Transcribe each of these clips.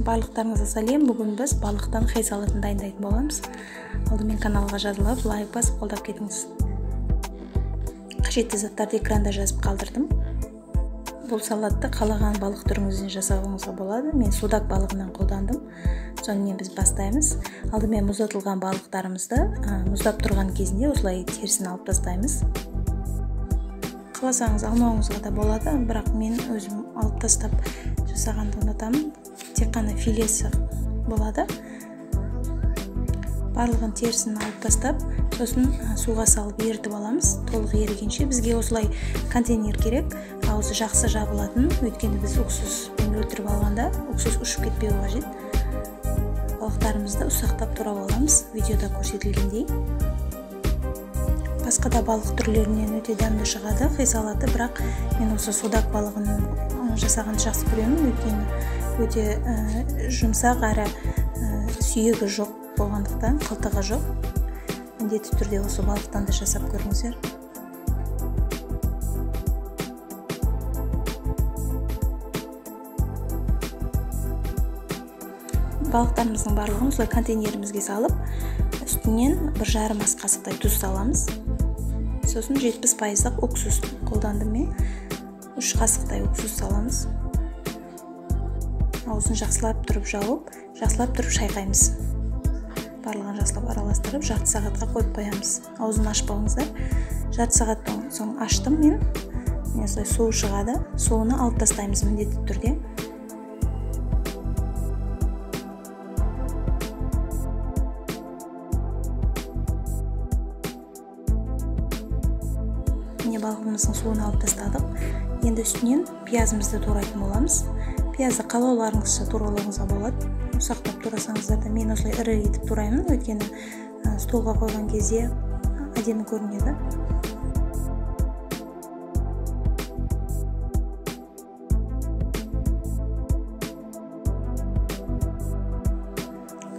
Барлықтарыңызға сәлем. Бүгін біз балықтан хай салатын дайындайтын боламыз. Алдымен каналға жазылып, лайк басып қолдап кетіңіз. Қажетті заттарды экранда жазып қалдырдым. Бұл салатты қалаған балық түріңізден жасауыңызға болады. Мен судак балығынан қолдандым. Сонымен біз бастаймыз. Алдымен мұздатылған балықтарымызды мұздап тұрған кезінде осылай терісін алып тастаймыз. Қаласаңыз алмауыңызға да болады, бірақ мен өзім алып тастап жасағанды ұнатамын. Тек қана филесі болады. Барлығын терісін алып тастап, сосын суға салып ерітіп аламыз. Толық ерігенше бізге осылай контейнер керек. Аузы жақсы жабылатын, өйткені біз уксуспен өлтіріп алғанда уксус ұшып кетпеуі қажет. Балықтарымызды ұсақтап турап аламыз, видеода көрсетілгендей. Басқа да балық түрлерінен өте дәмді шығады хай салаты, бірақ мен осы судак балығын жасағанды жақсы көремін, өйткені өте жұмсақ әрі сүйегі жоқ болғандықтан, қылтығы жоқ. Міндетті түрде осы балықтан да жасап көріңіздер. Балықтарымыздың барлығын осылай контейнерімізге салып, үстінен 1,5 ас қасықтай тұз саламыз. Сосын 70% уксус қолдандым мен. 3 қасықтай уксус саламыз. Аузын жақсылап тұрып жауып, жақсылап тұрып шайқаймыз. Барлығын жақсылап араластырып, жарты сағатқа қойып қоямыз. Аузын ашпаңыздар. Жарты сағаттан соң аштым мен. Осылай суы шығады. Суыны алып тастаймыз міндетті түрде. Балығымыздың суын алып тастадық. Енді үстінен пиязымызды турайтын боламыз. Пиязды қалауларыңызша туралауыңызға болады. Ұсақтап турасаңыздар да, мен осылай ірі етіп тураймын, өйткені столға қойған кезде әдемі көрінеді.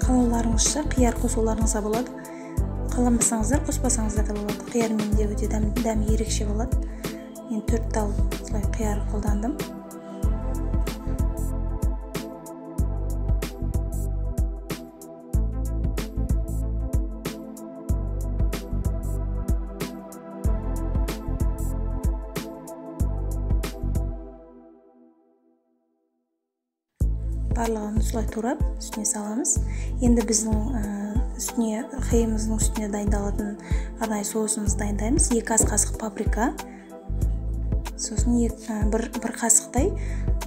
Қалауларыңызша қияр қосуларыңызға болады. Қаламасаңыздар, қоспасаңыздар да болады. Қиярмен де өте дәмі ерекше болады. Мен 4 тал қияр қолдандым. Барлығын осылай турап, үстіне саламыз. Енді біздің үстіне, хайымыздың үстіне дайындалатын арнайы соусымыз дайындаймыз. 2 ас қасық паприка, сосын 1 қасықтай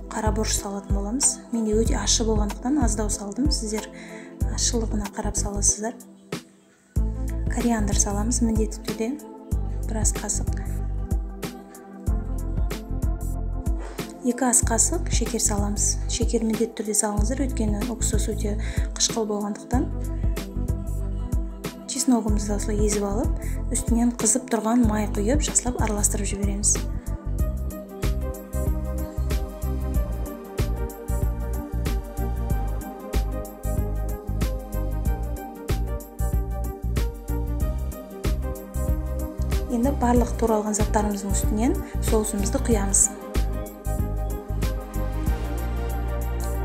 қара бұрыш салатын боламыз. Менде өте ащы болғандықтан аздау салдым. Сіздер ащылығына қарап саласыздар. Кориандр саламыз міндетті түрде, 1 ас қасық. 2 ас қасық шекер саламыз. Шекер міндетті түрде салыңыздар, өйткені уксус өте қышқыл болғандықтан. Чесногымызды осылай езіп алып, үстінен қызып тұрған май құйып, жақсылап араластырып жібереміз. Енді барлық туралған заттарымыздың үстінен соусымызды құямыз.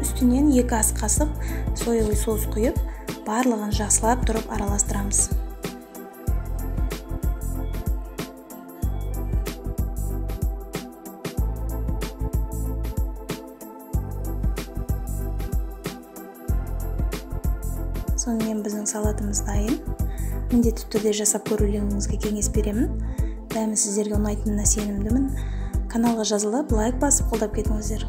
Үстінен 2 ас қасық соевый соус құйып, барлығын жақсылап тұрып араластырамыз. Сонымен біздің салатымыз дайын. Міндетті түрде жасап көрулеріңізге кеңес беремін. Дәмі сіздерге ұнайтынына сенімдімін. Каналға жазылып, лайк басып қолдап кетіңіздер.